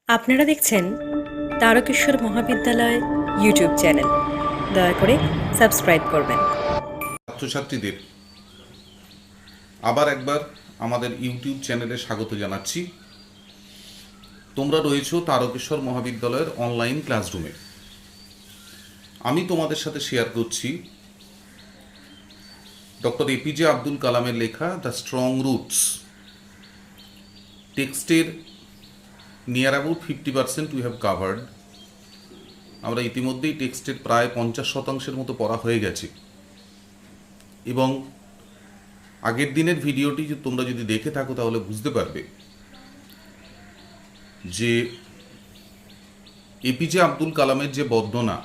আপনারা দেখছেন তারকেশ্বর মহাবিদ্যালয় ইউটিউব চ্যানেল। দয়া করে সাবস্ক্রাইব করবেন। ছাত্রছাত্রীদের আবার একবার আমাদের ইউটিউব চ্যানেলে স্বাগত জানাচ্ছি। তোমরা রয়েছো তারকেশ্বর মহাবিদ্যালয়ের অনলাইন ক্লাসরুমে। আমি তোমাদের সাথে শেয়ার করছি ডক্টর এপিজে আব্দুল কালামের লেখা দ্য স্ট্রং রুটস। টেক্সটের near about 50% we have covered. আমরা ইতিমধ্যেই টেক্সটের প্রায় 50% মতো পড়া হয়ে গেছে, এবং আগের দিনের ভিডিওটি তোমরা যদি দেখে থাকো তাহলে বুঝতে পারবে যে এপিজে আব্দুল কালামের যে বর্ণনা,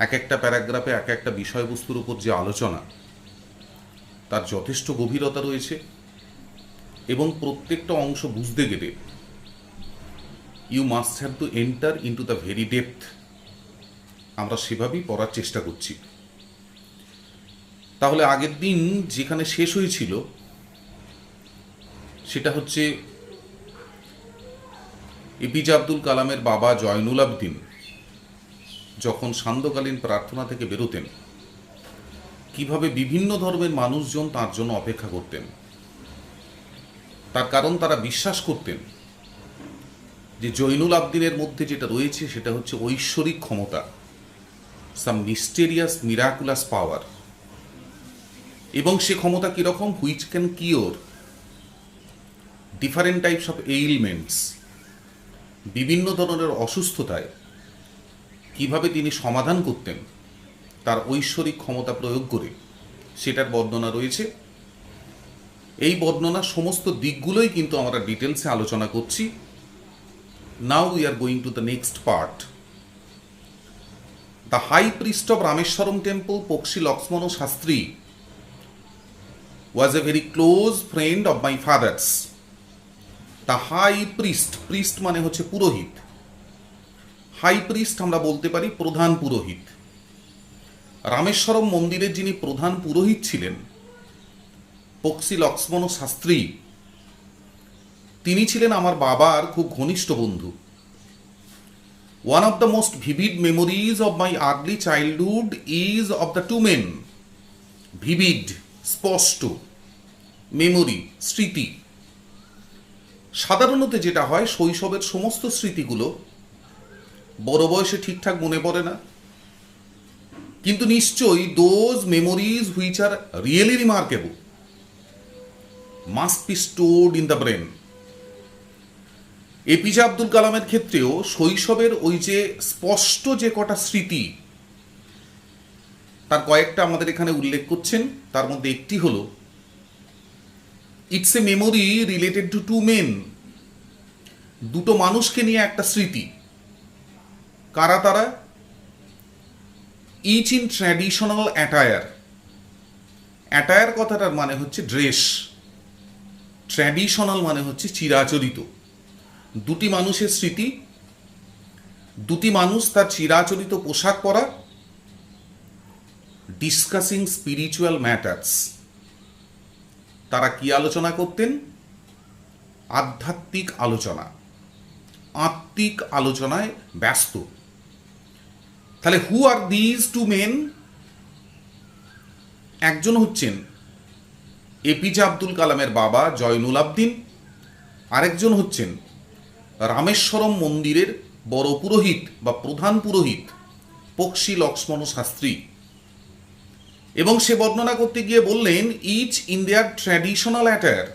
এক একটা প্যারাগ্রাফে এক একটা বিষয়বস্তুর উপর যে আলোচনা, তার যথেষ্ট গভীরতা রয়েছে, এবং প্রত্যেকটা অংশ বুঝতে গেলে you must have to enter into the very depth. আমরা সেভাবেই পড়ার চেষ্টা করছি। তাহলে আগের দিন যেখানে শেষ হয়েছিল সেটা হচ্ছে এপিজে আব্দুল কালামের বাবা জয়নুল আবদিন যখন সান্ধ্যকালীন প্রার্থনা থেকে বেরোতেন, কিভাবে বিভিন্ন ধর্মের মানুষজন তার জন্য অপেক্ষা করতেন। তার কারণ তারা বিশ্বাস করতেন যে জয়নুল আবদিনের মধ্যে যেটা রয়েছে সেটা হচ্ছে ঐশ্বরিক ক্ষমতা, সাম মিস্টেরিয়াস মিরাকুলাস পাওয়ার, এবং সে ক্ষমতা কীরকম, which can cure different types of ailments. বিভিন্ন ধরনের অসুস্থতায় কিভাবে তিনি সমাধান করতেন তার ঐশ্বরিক ক্ষমতা প্রয়োগ করে, সেটার বর্ণনা রয়েছে। এই বর্ণনার সমস্ত দিকগুলোই কিন্তু আমরা ডিটেলসে আলোচনা করছি। Now we are going to the next part. The high priest of Rameswaram temple Pakshi Lakshman Shastri was a very close friend of my father's. The high priest, priest মানে হচ্ছে পুরোহিত। হাই প্রিস্ট আমরা বলতে পারি প্রধান পুরোহিত। রামেশ্বরম মন্দিরের যিনি প্রধান পুরোহিত ছিলেন, পক্ষী লক্ষ্মণ শাস্ত্রী, তিনি ছিলেন আমার বাবার খুব ঘনিষ্ঠ বন্ধু। One of the most vivid memories of my early childhood is of the two men. Vivid, স্পষ্ট, মেমোরি, স্মৃতি। সাধারণত যেটা হয়, শৈশবের সমস্ত স্মৃতিগুলো বড় বয়সে ঠিকঠাক মনে পড়ে না, কিন্তু নিশ্চয়ই those memories which are really remarkable must be stored in the brain. APJ Abdul কালামের ক্ষেত্রেও শৈশবের ওই যে স্পষ্ট যে কটা স্মৃতি, তার কয়েকটা আমাদের এখানে উল্লেখ করছেন। তার মধ্যে একটি হলো, it's a memory related to two men. দুটো মানুষকে নিয়ে একটা স্মৃতি। কারা তারা? Each in traditional attire. Attire কথাটার মানে হচ্ছে ড্রেস, ট্র্যাডিশনাল মানে হচ্ছে চিরাচরিত। দুটি মানুষের স্মৃতি, দুটি মানুষ তার চিরাচরিত পোশাক পরা, ডিসকাসিং স্পিরিচুয়াল ম্যাটার্স। তারা কি আলোচনা করতেন? আধ্যাত্মিক আলোচনা, আত্মিক আলোচনায় ব্যস্ত। তাহলে হু আর দিজ টু মেন? একজন হচ্ছেন এপিজে আব্দুল কালামের বাবা জয়নুল আবদিন, আরেকজন হচ্ছেন রামেশ্বরম মন্দিরের বড় পুরোহিত বা প্রধান পুরোহিত পক্ষী লক্ষ্মণ শাস্ত্রী। এবং সে বর্ণনা করতে গিয়ে বললেন, each in their traditional attire.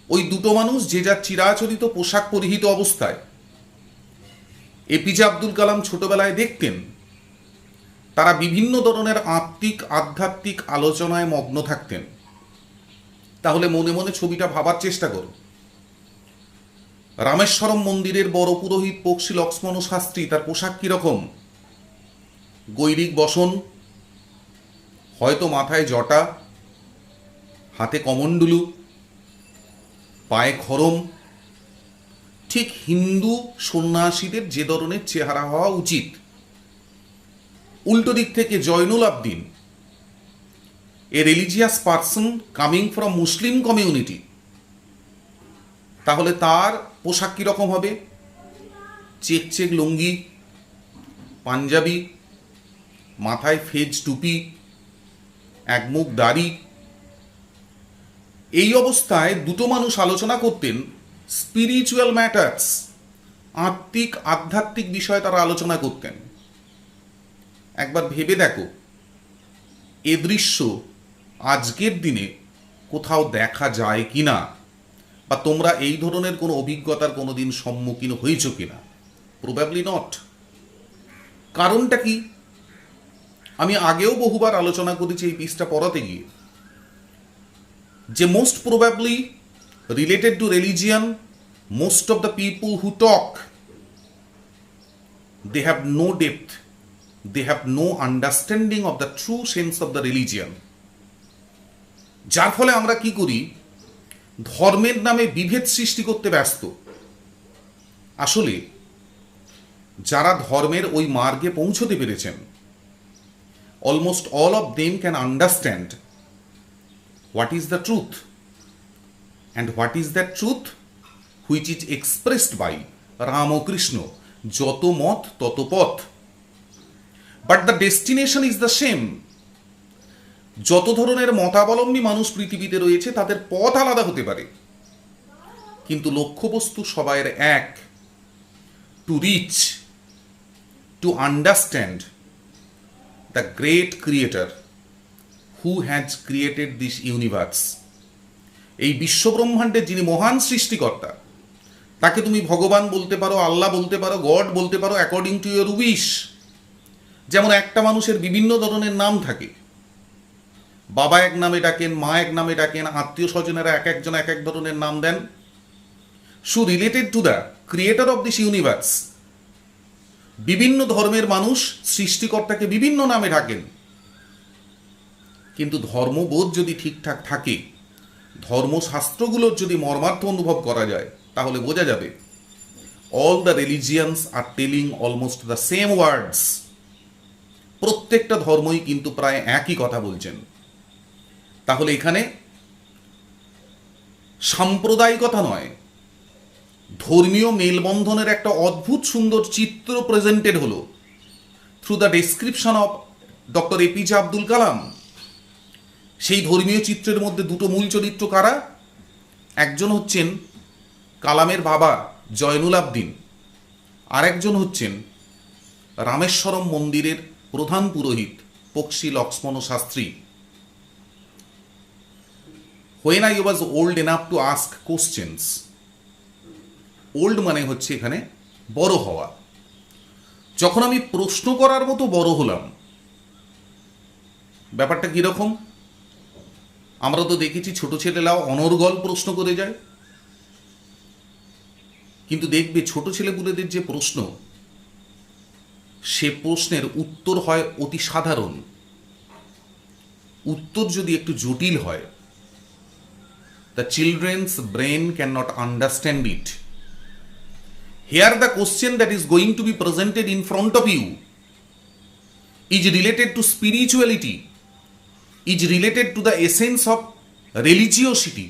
ওই দুটো মানুষ যে যার চিরাচরিত পোশাক পরিহিত অবস্থায় এপিজে আব্দুল কালাম ছোটবেলায় দেখতেন, তারা বিভিন্ন ধরনের আত্মিক আধ্যাত্মিক আলোচনায় মগ্ন থাকতেন। তাহলে মনে মনে ছবিটা ভাবার চেষ্টা করো। রামেশ্বরম মন্দিরের বড় পুরোহিত পক্ষী লক্ষ্মণ শাস্ত্রী, তার পোশাক কিরকম? গৈরিক বসন, হয়তো মাথায় জটা, হাতে কমণ্ডলু, পায়ে খড়ম। ঠিক হিন্দু সন্ন্যাসীদের যে ধরনের চেহারা হওয়া উচিত। উল্টো দিক থেকে Zainul Abedin, a religious person coming from Muslim community, তাহলে তার পোশাক কীরকম হবে? চেক চেক লুঙ্গি, পাঞ্জাবি, মাথায় ফেজ টুপি, একমুখ দাড়ি। এই অবস্থায় দুটো মানুষ আলোচনা করতেন স্পিরিচুয়াল ম্যাটার্স, আধ্যাত্মিক বিষয়ে তারা আলোচনা করতেন। একবার ভেবে দেখো, এ দৃশ্য আজকের দিনে কোথাও দেখা যায় কিনা, বা তোমরা এই ধরনের কোনো অভিজ্ঞতার কোনোদিন সম্মুখীন হয়েছ কিনা? Probably not. কারণটা কি? আমি আগেও বহুবার আলোচনা করেছি এই পিসটা পড়াতে গিয়ে, যে most probably related to religion, most of the people who talk, they have no depth, they have no understanding of the true sense of the religion. যার ফলে আমরা কি করি? ধর্মের নামে বিভেদ সৃষ্টি করতে ব্যস্ত। আসলে যারা ধর্মের ওই মার্গে পৌঁছতে পেরেছেন, almost all of them can understand what is the truth, and what is that truth which is expressed by Ram ও কৃষ্ণ। যত মত তত পথ, but the destination is the same. যত ধরনের মতাবলম্বী মানুষ পৃথিবীতে রয়েছে তাদের পথ আলাদা হতে পারে, কিন্তু লক্ষ্যবস্তু সবাইয়ের এক, to reach, two understand the great creator who has created this universe. এই বিশ্বব্রহ্মাণ্ডের যিনি মহান সৃষ্টিকর্তা, তাকে তুমি ভগবান বলতে পারো, আল্লাহ বলতে পারো, গড বলতে পারো, অ্যাকর্ডিং টু ইয়োর উইশ। যেমন একটা মানুষের বিভিন্ন ধরনের নাম থাকে, বাবা এক নামে ডাকেন, মা এক নামে ডাকেন, আত্মীয় স্বজনেরা এক একজন এক এক ধরনের নাম দেন। So related to the creator of this universe, বিভিন্ন ধর্মের মানুষ সৃষ্টিকর্তাকে বিভিন্ন নামে ডাকেন। কিন্তু ধর্মবোধ যদি ঠিকঠাক থাকে, ধর্মশাস্ত্রগুলোর যদি মর্মার্থ অনুভব করা যায়, তাহলে বোঝা যাবে all the religions are telling almost the same ওয়ার্ডস। প্রত্যেকটা ধর্মই কিন্তু প্রায় একই কথা বলছেন। তাহলে এখানে সাম্প্রদায়িকতা নয়, ধর্মীয় মেলবন্ধনের একটা অদ্ভুত সুন্দর চিত্র প্রেজেন্টেড হলো through the description of doctor APJ Abdul Kalam. সেই ধর্মীয় চিত্রের মধ্যে দুটো মূল চরিত্র কারা? একজন হচ্ছেন কালামের বাবা জয়নুল আবদিন, আরেকজন হচ্ছেন রামেশ্বরম মন্দিরের প্রধান পুরোহিত Pakshi Lakshman Shastri. When I was old enough to ask questions, old মানে হচ্ছে এখানে বড় হওয়া। যখন আমি প্রশ্ন করার মতো বড় হলাম, ব্যাপারটা কিরকম? আমরা তো দেখেছি ছোট ছেলেরাও অনর্গল প্রশ্ন করে যায়, কিন্তু দেখবে ছোট ছেলেপুলেদের যে প্রশ্ন, সে প্রশ্নের উত্তর হয় অতি সাধারণ। উত্তর যদি একটু জটিল হয়, the children's brain cannot understand it. Here the question that is going to be presented in front of you is related to spirituality, is related to the essence of religiosity.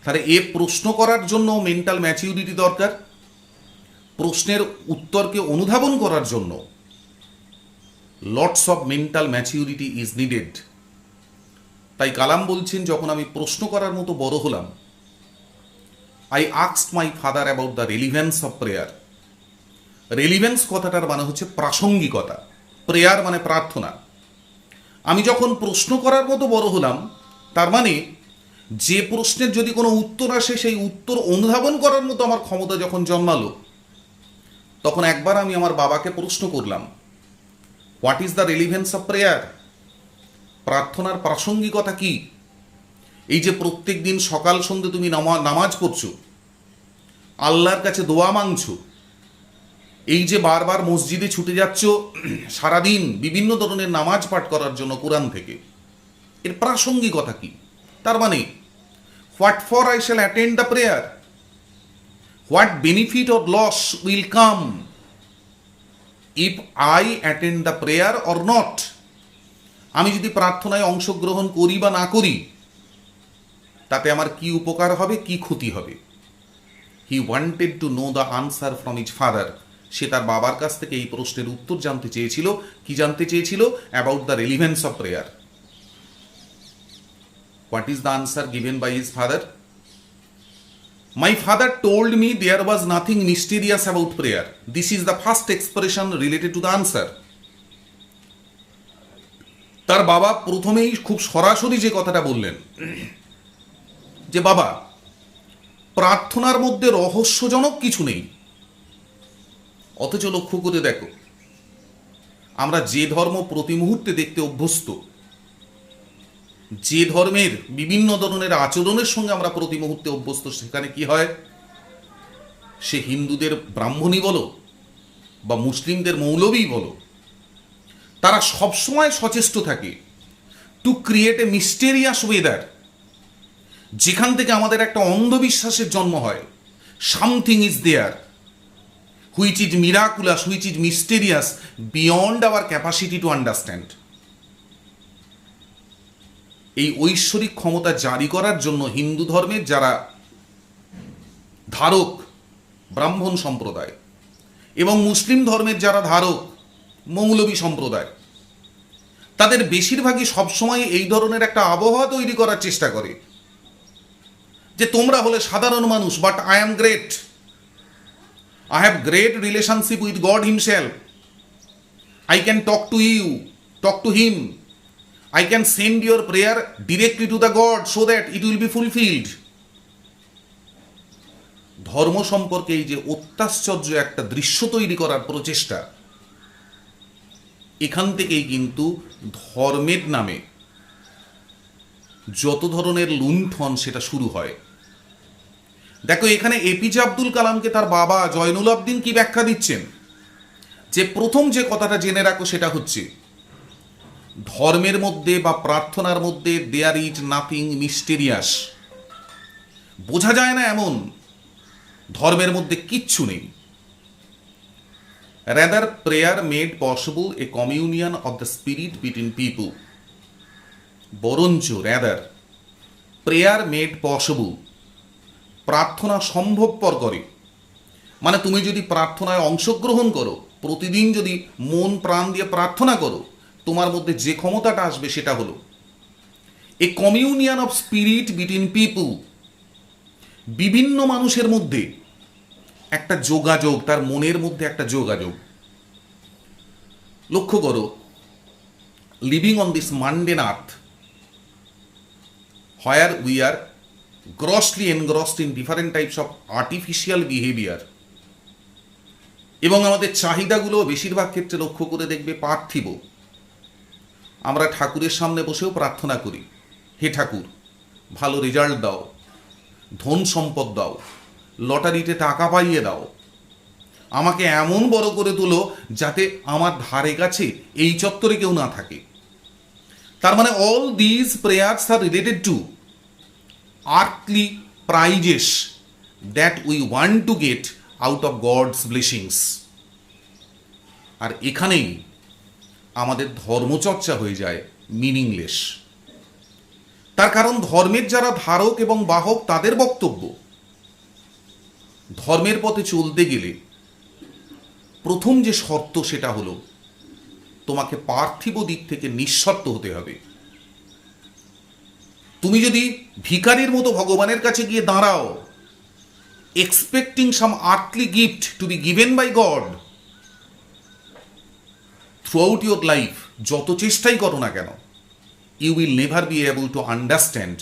তাহলে এ প্রশ্ন করার জন্য মেন্টাল ম্যাচিউরিটি দরকার, প্রশ্নের উত্তরকে অনুধাবন করার জন্য lots of mental maturity is needed. তাই কালাম বলছেন, যখন আমি প্রশ্ন করার মতো বড় হলাম, I asked my father about the relevance of prayer. Relevance কথাটার মানে হচ্ছে প্রাসঙ্গিকতা, প্রেয়ার মানে প্রার্থনা। আমি যখন প্রশ্ন করার মতো বড় হলাম, তার মানে যে প্রশ্নের যদি কোনো উত্তর আসে, সেই উত্তর অনুধাবন করার মতো আমার ক্ষমতা যখন জন্মালো, তখন একবার আমি আমার বাবাকে প্রশ্ন করলাম, what is the relevance of prayer? প্রার্থনার প্রাসঙ্গিকতা কি? এই যে প্রত্যেক দিন সকাল সন্ধ্যে তুমি নামাজ পড়ছো, আল্লাহর কাছে দোয়া মাংছো, এই যে বারবার মসজিদে ছুটে যাচ্ছ সারাদিন বিভিন্ন ধরনের নামাজ পাঠ করার জন্য কোরআন থেকে, এর প্রাসঙ্গিকতা কি? তার মানে what for I shall attend the prayer, what benefit or loss will come if I attend the prayer or not. আমি যদি প্রার্থনায় অংশগ্রহণ করি বা না করি, তাতে আমার কি উপকার হবে, কি ক্ষতি হবে। He wanted to know the answer from his father. সে তার বাবার কাছ থেকে এই প্রশ্নের উত্তর জানতে চেয়েছিল। কি জানতে চেয়েছিল? About the relevance of prayer. What is the answer given by his father? My father told me there was nothing mysterious about prayer. This is the first expression related to the answer. তার বাবা প্রথমেই খুব সরাসরি যে কথাটা বললেন যে বাবা, প্রার্থনার মধ্যে রহস্যজনক কিছু নেই। অথচ লক্ষ্য করে দেখো, আমরা যে ধর্ম প্রতি মুহূর্তে দেখতে অভ্যস্ত, যে ধর্মের বিভিন্ন ধরনের আচরণের সঙ্গে আমরা প্রতি মুহূর্তে অভ্যস্ত, সেখানে কি হয়? সে হিন্দুদের ব্রাহ্মণই বলো বা মুসলিমদের মৌলবী বলো, তারা সবসময় সচেষ্ট থাকে to create a mysterious weather, যেখান থেকে আমাদের একটা অন্ধবিশ্বাসের জন্ম হয়। Something is there which is miraculous, which is mysterious beyond our capacity to understand. এই ঐশ্বরিক ক্ষমতা জারি করার জন্য হিন্দু ধর্মের যারা ধারক ব্রাহ্মণ সম্প্রদায় এবং মুসলিম ধর্মের যারা ধারক মৌলবী সম্প্রদায়, তাদের বেশিরভাগই সবসময় এই ধরনের একটা আবহাওয়া তৈরি করার চেষ্টা করে যে তোমরা হলে সাধারণ মানুষ, but I am great, I have great relationship with God himself, I can talk to you, talk to him, I can send your prayer directly to the God so that it will be fulfilled. ধর্ম সম্পর্কে এই যে অত্যাশ্চর্য একটা দৃশ্য তৈরি করার প্রচেষ্টা, এখান থেকেই কিন্তু ধর্মের নামে যত ধরনের লুণ্ঠন সেটা শুরু হয়। দেখো, এখানে এপিজে আব্দুল কালামকে তার বাবা জয়নুল আবদিন কি ব্যাখ্যা দিচ্ছেন, যে প্রথম যে কথাটা জেনে রাখো সেটা হচ্ছে ধর্মের মধ্যে বা প্রার্থনার মধ্যে দেয়ার ইজ নাথিং মিস্টেরিয়াস। বোঝা যায় না এমন ধর্মের মধ্যে কিচ্ছু নেই। Rather prayer made possible a communion of the spirit between people. বরঞ্চ রাদার প্রেয়ার মেড পসিবল, প্রার্থনা সম্ভবপর করে। মানে তুমি যদি প্রার্থনায় অংশগ্রহণ করো, প্রতিদিন যদি মন প্রাণ দিয়ে প্রার্থনা করো, তোমার মধ্যে যে ক্ষমতাটা আসবে সেটা হলো a communion of spirit between people. বিভিন্ন মানুষের মধ্যে একটা যোগাযোগ, তার মনের মধ্যে একটা যোগাযোগ। লক্ষ্য করো, living on this mundane earth where we are grossly engrossed in different types of artificial behaviour, এবং আমাদের চাহিদাগুলো বেশিরভাগ ক্ষেত্রে লক্ষ্য করে দেখবে পার্থিব। আমরা ঠাকুরের সামনে বসেও প্রার্থনা করি, হে ঠাকুর ভালো রেজাল্ট দাও, ধন সম্পদ দাও, লটারিতে টাকা পাইয়ে দাও, আমাকে এমন বড় করে তোলো যাতে আমার ধারে কাছে এই চত্বরে কেউ না থাকে। তার মানে all these prayers are related to earthly prizes that we want to get out of God's blessings. আর এখানেই আমাদের ধর্মচর্চা হয়ে যায় মিনিংলেস। তার কারণ ধর্মের যারা ধারক এবং বাহক, তাদের বক্তব্য ধর্মের পথে চলতে গেলে প্রথম যে শর্ত সেটা হলো তোমাকে পার্থিব দিক থেকে নিঃশর্ত হতে হবে। তুমি যদি ভিখারির মতো ভগবানের কাছে গিয়ে দাঁড়াও expecting some earthly gift to be given by God, throughout your life যত চেষ্টাই করো না কেন, you will never be able to understand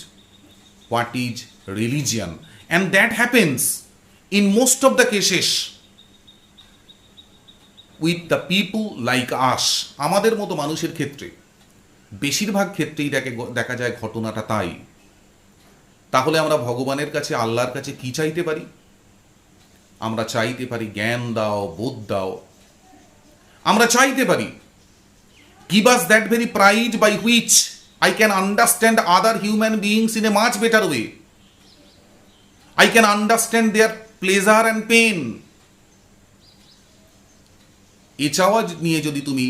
what is religion. And that happens in most of the cases with the people like us. আমাদের মতো মানুষের ক্ষেত্রে বেশিরভাগ ক্ষেত্রেই দেখা যায় ঘটনাটা তাই। তাহলে আমরা ভগবানের কাছে, আল্লাহর কাছে কি চাইতে পারি? আমরা চাইতে পারি জ্ঞান দাও, বোধ দাও। আমরা চাইতে পারি give us that very pride by which I can understand other human beings in a much better way. I can understand their pleasure and pain. এ চাওয়া নিয়ে যদি তুমি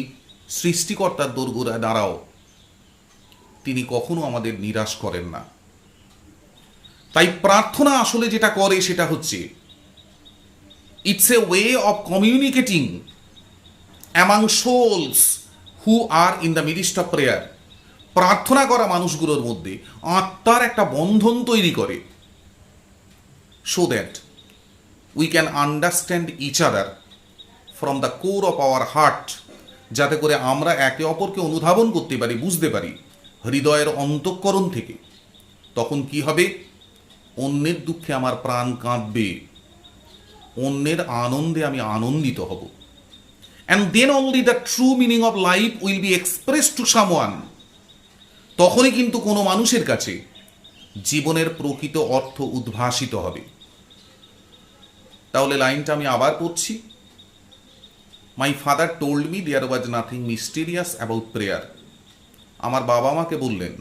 সৃষ্টিকর্তার দোরগোড়ায় দাঁড়াও, তিনি কখনো আমাদের নিরাশ করেন না। তাই প্রার্থনা আসলে যেটা করে সেটা হচ্ছে it's a way of communicating among souls who are in the midst of prayer. প্রার্থনা করা মানুষগুলোর মধ্যে আত্মার একটা বন্ধন তৈরি করে, so that we can understand each other from the core of our heart, যাতে করে আমরা একে অপরকে অনুধাবন করতে পারি, বুঝতে পারি হৃদয়ের অন্তঃকরণ থেকে। তখন কি হবে? অন্যের দুঃখে আমার প্রাণ কাঁদবে, অন্যের আনন্দে আমি আনন্দিত হব। And then only the true meaning of life will be express to someone. তখনই কিন্তু কোনো মানুষের কাছে জীবনের প্রকৃত অর্থ উদ্ভাসিত হবে। তাহলে লাইনটা আমি আবার পড়ছি। My father told me there was nothing mysterious about prayer. আমার বাবা আমাকে বললেন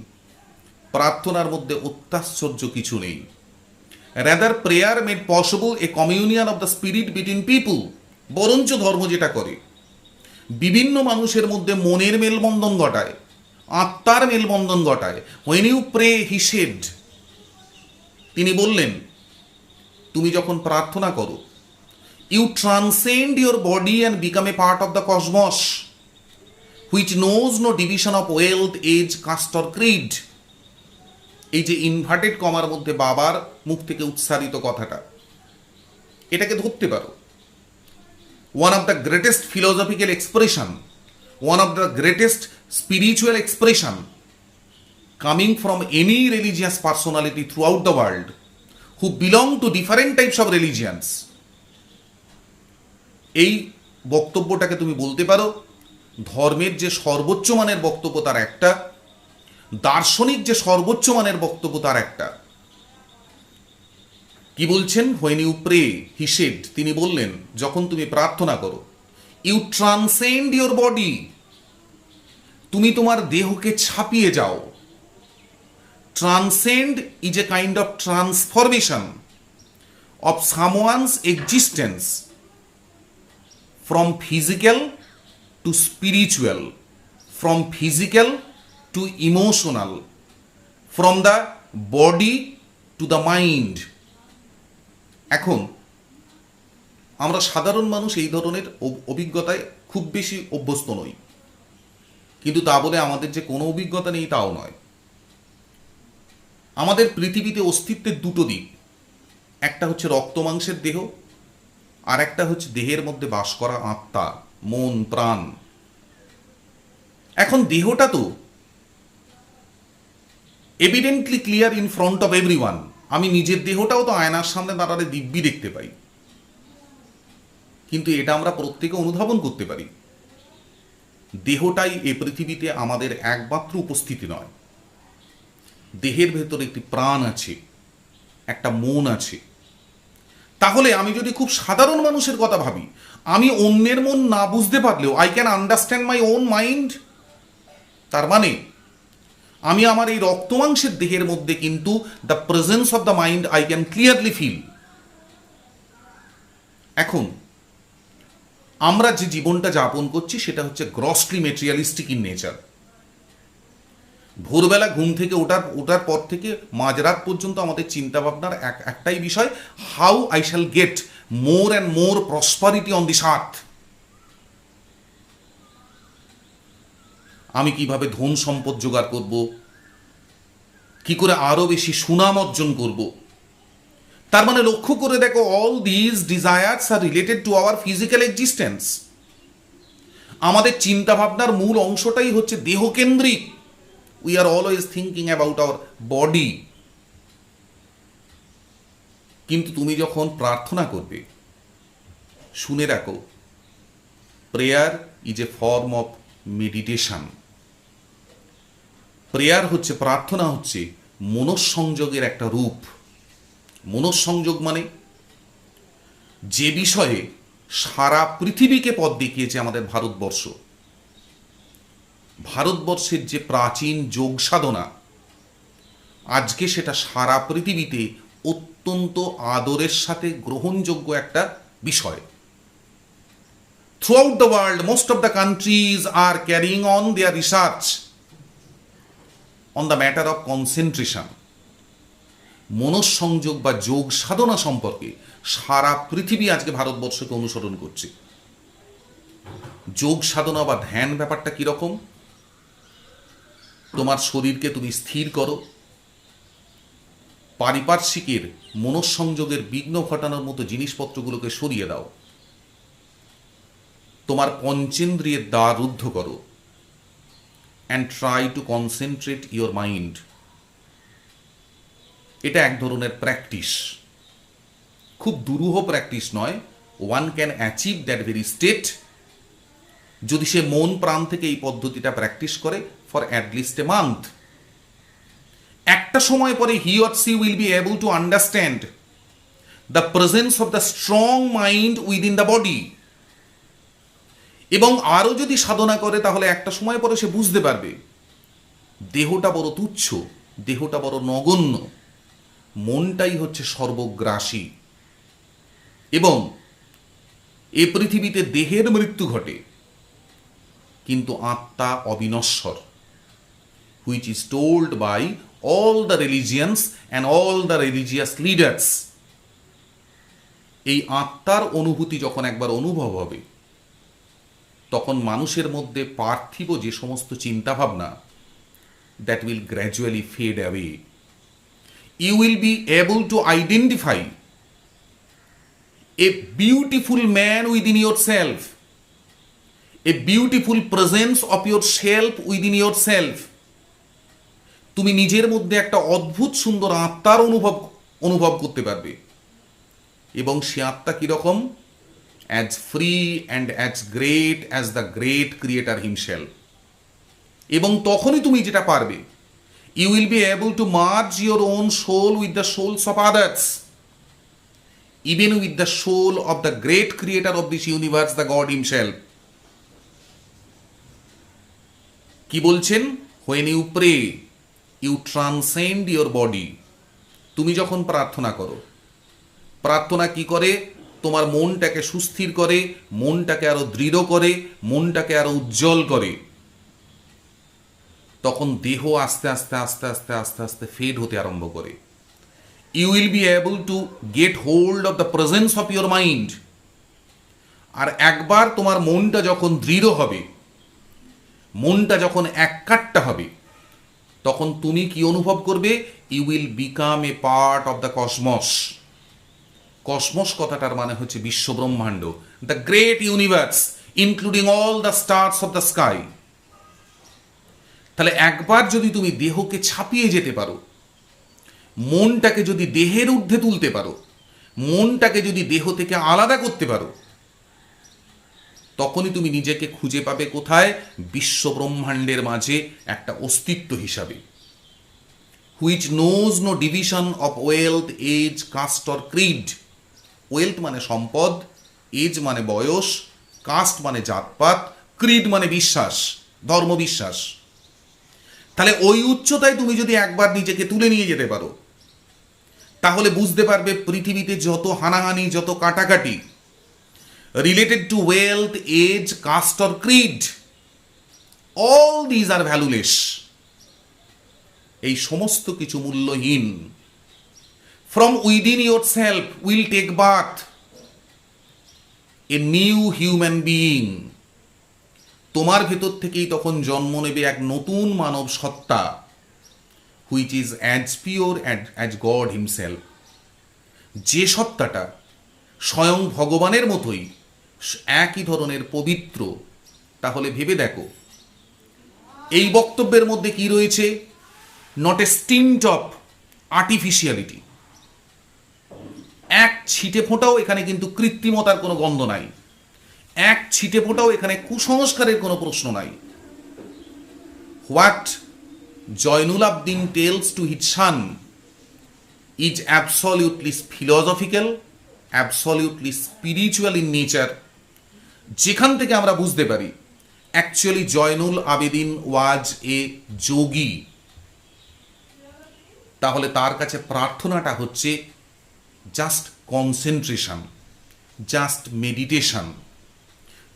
প্রার্থনার মধ্যে অত্যাশ্চর্য কিছু নেই। Rather prayer made possible a communion of the spirit between people. বরঞ্চ ধর্ম যেটা করে বিভিন্ন মানুষের মধ্যে মনের মেলবন্ধন ঘটায়, আত্মার মেলবন্ধন ঘটায়। When you pray he said, তিনি বললেন তুমি যখন প্রার্থনা করো, you transcend your body and become a part of the cosmos which knows no division of wealth, age, caste or creed. এই যে ইনভার্টেড কমার মধ্যে বাবার মুখ থেকে উচ্চারিত কথাটা, এটাকে ধরতে পারো। One of the greatest philosophical expression, one of the greatest spiritual expression coming from any religious personality throughout the world who belong to different types of religions. এই বক্তব্যটাকে তুমি বলতে পারো ধর্মের যে সর্বোচ্চ মানের বক্তব্য তার একটা, দার্শনিক যে সর্বোচ্চ মানের বক্তব্য তার একটা। কি বলছেন? When you pray he said, তিনি বললেন যখন তুমি প্রার্থনা করো, ইউ ট্রান্সেন্ড ইউর বডি, তুমি তোমার দেহকে ছাপিয়ে যাও। Transcend is a kind of transformation of someone's existence from physical to spiritual, from physical to emotional, from the body to the mind. এখন আমরা সাধারণ মানুষ এই ধরনের অভিজ্ঞতায় খুব বেশি অভ্যস্ত নই, কিন্তু তা বলে আমাদের যে কোনো অভিজ্ঞতা নেই তাও নয়। আমাদের পৃথিবীতে অস্তিত্বের দুটো দিক, একটা হচ্ছে রক্ত মাংসের দেহ, আর একটা হচ্ছে দেহের মধ্যে বাস করা আত্মা, মন, প্রাণ। এখন দেহটা তো evidently clear in front of everyone. আমি নিজের দেহটাও তো আয়নার সামনে দাঁড়ালে দিব্যি দেখতে পাই, কিন্তু এটা আমরা প্রত্যেকে অনুধাবন করতে পারি দেহটাই এ পৃথিবীতে আমাদের একমাত্র উপস্থিতি নয়। দেহের ভেতর একটি প্রাণ আছে, একটা মন আছে। তাহলে আমি যদি খুব সাধারণ মানুষের কথা ভাবি, আমি অন্যের মন না বুঝতে পারলেও I can understand my own mind. তার মানে আমি আমার এই রক্তমাংসের দেহের মধ্যে কিন্তু the presence of the mind I can clearly feel. এখন আমরা যে জীবনটা যাপন করছি সেটা হচ্ছে গ্রসলি মেটেরিয়ালিস্টিক ইন নেচার। ভোরবেলা ঘুম থেকে ওঠার পর থেকে মাঝরাত পর্যন্ত আমাদের চিন্তাভাবনার একটাই বিষয়, how I shall get more and more prosperity on this আর্থ। আমি কিভাবে ধন সম্পদ জোগাড় করব, কি করে আরো বেশি সুনাম অর্জন করব। তার মানে লক্ষ্য করে দেখো, all this desires are related to our physical existence. আমাদের চিন্তাভাবনার মূল অংশটাই হচ্ছে দেহকেন্দ্রিক। We are always thinking about our body. কিন্তু তুমি যখন প্রার্থনা করবে, শুনে রাখো, prayer is a form of meditation. Prayer হচ্ছে, প্রার্থনা হচ্ছে মনঃসংযোগের একটা রূপ। মনঃসংযোগ মানে যে বিষয়ে সারা পৃথিবীকে পথ দেখিয়েছে আমাদের ভারতবর্ষ। ভারতবর্ষের যে প্রাচীন যোগ সাধনা, আজকে সেটা সারা পৃথিবীতে অত্যন্ত আদরের সাথে গ্রহণযোগ্য একটা বিষয়। Throughout the world most of the countries are carrying on their research on the matter of concentration. মনঃসংযোগ বা যোগ সাধনা সম্পর্কে সারা পৃথিবী আজকে ভারতবর্ষকে অনুসরণ করছে। যোগ সাধনা বা ধ্যান ব্যাপারটা কীরকম? তোমার শরীরকে তুমি স্থির করো, পারিপার্শ্বিকের মনঃসংযোগের বিঘ্ন ঘটানোর মতো জিনিসপত্রগুলোকে সরিয়ে দাও, তোমার পঞ্চেন্দ্রিয়ের দ্বার রুদ্ধ করো, and try to concentrate your mind. এটা এক ধরনের প্র্যাকটিস, খুব দুরূহ প্র্যাকটিস নয়। One can achieve that very state যদি সে মন প্রাণ থেকে এই পদ্ধতিটা প্র্যাকটিস করে ফর অ্যাটলিস্ট এ মান্থ। একটা সময় পরে he or she will be able to understand the presence of the strong mind within the body. এবং আরও যদি সাধনা করে তাহলে একটা সময় পরে সে বুঝতে পারবে দেহটা বড় তুচ্ছ, দেহটা বড় নগণ্য, মনটাই হচ্ছে সর্বগ্রাসী। এবং এ পৃথিবীতে দেহের মৃত্যু ঘটে কিন্তু আত্মা অবিনশ্বর, which is told by all the religions and all the religious leaders. এই আত্মার অনুভূতি যখন একবার অনুভব হবে তখন মানুষের মধ্যে পার্থিব যে সমস্ত চিন্তাভাবনা, that will gradually fade away. You will be able to identify a beautiful man within yourself, a beautiful presence of yourself within yourself. তুমি নিজের মধ্যে একটা অদ্ভুত সুন্দর আত্মার অনুভব করতে পারবে। এবং সে আত্মা কীরকম? as free and as great as the great creator himself. এবং তখনই তুমি যেটা পারবে, you will be able to merge your own soul with the souls of others, even with the soul of the great creator of this universe, the God himself. কি বলছেন? when you pray you transcend your body. তুমি যখন প্রার্থনা করো, প্রার্থনা কি করে? তোমার মনটাকে সুস্থির করে, মনটাকে আরো দৃঢ় করে, মনটাকে আরো উজ্জ্বল করে। তখন দেহ আস্তে আস্তে আস্তে আস্তে আস্তে আস্তে ফেড হতে আরম্ভ করে। You will be able to get hold of the presence of your mind. আর একবার তোমার মনটা যখন দৃঢ় হবে, মনটা যখন এককাট্টা হবে, তখন তুমি কি অনুভব করবে? You will become a part of the cosmos. Cosmos কথাটার মানে হচ্ছে বিশ্বব্রহ্মাণ্ড, the great universe including all the stars of the sky. তাহলে একবার যদি তুমি দেহকে ছাপিয়ে যেতে পারো, মনটাকে যদি দেহের ঊর্ধ্বে তুলতে পারো, মনটাকে যদি দেহ থেকে আলাদা করতে পারো, তখনই তুমি নিজেকে খুঁজে পাবে কোথায়? বিশ্বব্রহ্মাণ্ডের মাঝে একটা অস্তিত্ব হিসাবে। Which knows no division of wealth, age, caste or creed. Wealth মানে সম্পদ, এজ মানে বয়স, কাস্ট মানে জাতপাত, ক্রিড মানে বিশ্বাস, ধর্মবিশ্বাস। তাহলে ওই উচ্চতায় তুমি যদি একবার নিজেকে তুলে নিয়ে যেতে পারো, তাহলে বুঝতে পারবে পৃথিবীতে যত হানাহানি, যত কাটাকাটি related to wealth, age, caste or creed, all these are valueless. এই সমস্ত কিছু মূল্যহীন। From within yourself will take birth a new human being. তোমার ভেতর থেকেই তখন জন্ম নেবে এক নতুন মানব সত্তা, which is as pure as god himself. যে সত্তাটা স্বয়ং ভগবানের মতোই একই ধরনের পবিত্র। তাহলে ভেবে দেখো এই বক্তব্যের মধ্যে কি রয়েছে? Not a stint of artificiality. এক ছিটে ফোঁটাও এখানে কিন্তু কৃত্রিমতার কোনো গন্ধ নাই, এক ছিটে ফোঁটাও এখানে কুসংস্কারের কোনো প্রশ্ন নাই। What Zainul Abedin tells to his son is absolutely philosophical, absolutely spiritual in nature. যেখান থেকে আমরা বুঝতে পারি actually Zainul Abedin was a yogi. তাহলে তার কাছে প্রার্থনাটা হচ্ছে just concentration, just meditation,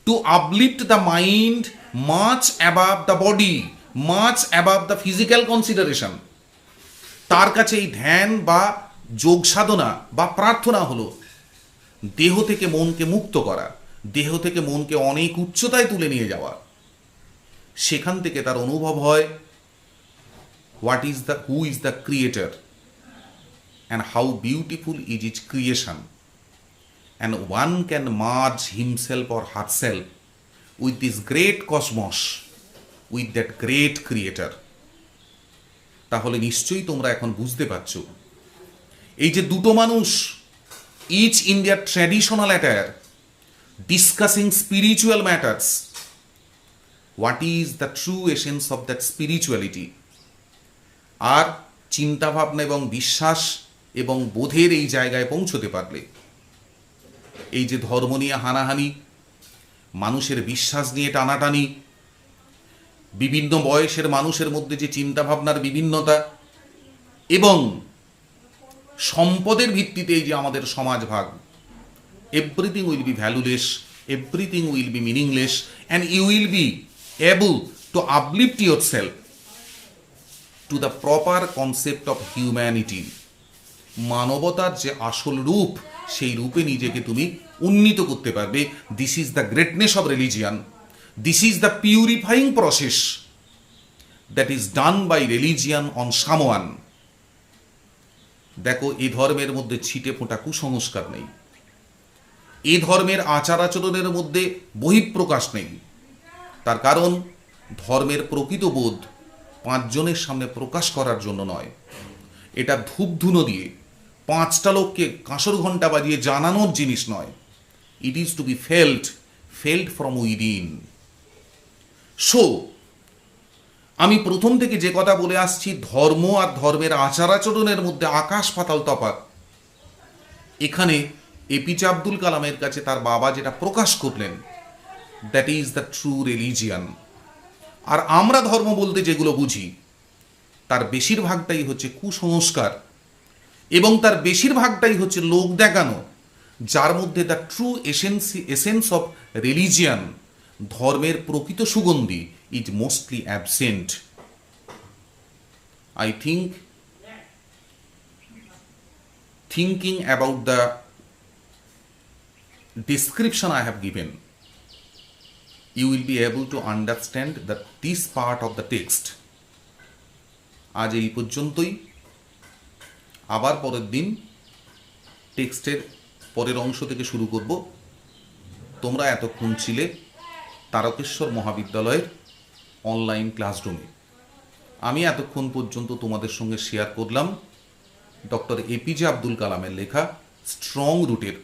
to uplift the mind much above the body, much above the physical consideration. তার কাছে এই ধ্যান বা যোগ সাধনা বা প্রার্থনা হলো দেহ থেকে মনকে মুক্ত করা, দেহ থেকে মনকে অনেক উচ্চতায় তুলে নিয়ে যাওয়া। সেখান থেকে তার অনুভব হয় who is the creator and how beautiful is its creation, and one can merge himself or herself with this great cosmos, with that great creator. তাহলে নিশ্চয়ই তোমরা এখন বুঝতে পারছো এই যে দুটো মানুষ each in their traditional attire discussing spiritual matters, what is the true essence of that spirituality, আর চিন্তা ভাবনা এবং বিশ্বাস এবং বোধের এই জায়গায় পৌঁছতে পারলে এই যে ধর্ম নিয়ে হানাহানি, মানুষের বিশ্বাস নিয়ে টানাটানি, বিভিন্ন বয়সের মানুষের মধ্যে যে চিন্তা ভাবনার বিভিন্নতা এবং সম্পদের ভিত্তিতে এই যে আমাদের সমাজ ভাগ, everything will be valueless, everything will be meaningless, and you will be able to uplift yourself to the proper concept of humanity. মানবতার যে আসল রূপ, সেই রূপে নিজেকে তুমি উন্নীত করতে পারবে। This is the greatness of religion, this is the purifying process that is done by religion on someone. দেখো, এই ধর্মের মধ্যে ছিটে ফোঁটা কুসংস্কার নেই, এই ধর্মের আচার আচরণের মধ্যে বহিঃপ্রকাশ নেই। তার কারণ ধর্মের প্রকৃত বোধ পাঁচজনের সামনে প্রকাশ করার জন্য নয়, এটা ধূপধুনো দিয়ে পাঁচটা লোককে কাঁসর ঘণ্টা বাজিয়ে জানানোর জিনিস নয়। It is to be felt from within. So আমি প্রথম থেকে যে কথা বলে আসছি, ধর্ম আর ধর্মের আচার আচরণের মধ্যে আকাশ পাতাল তফাৎ। এখানে এপিজে আব্দুল কালামের কাছে তার বাবা যেটা প্রকাশ করলেন, that is the true religion. আর আমরা ধর্ম বলতে যেগুলো বুঝি তার বেশিরভাগটাই হচ্ছে কুসংস্কার এবং তার বেশিরভাগটাই হচ্ছে লোক দেখানো, যার মধ্যে the true essence of religion, ধর্মের প্রকৃত সুগন্ধি, is mostly absent. I think thinking about the description I have given, you will be able to understand that this part of the text. আজ এই পর্যন্তই, আবার পরের দিন টেক্সটের পরের অংশ থেকে শুরু করব। তোমরা এতক্ষণ ছিলে তারকেশ্বর মহাবিদ্যালয়ের অনলাইন ক্লাসরুমে। আমি এতক্ষণ পর্যন্ত তোমাদের সঙ্গে শেয়ার করলাম ডক্টর এপিজে আব্দুল কালামের লেখা স্ট্রং রুটের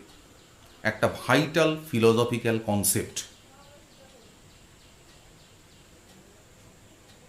একটা ভাইটাল ফিলোসফিক্যাল কনসেপ্ট।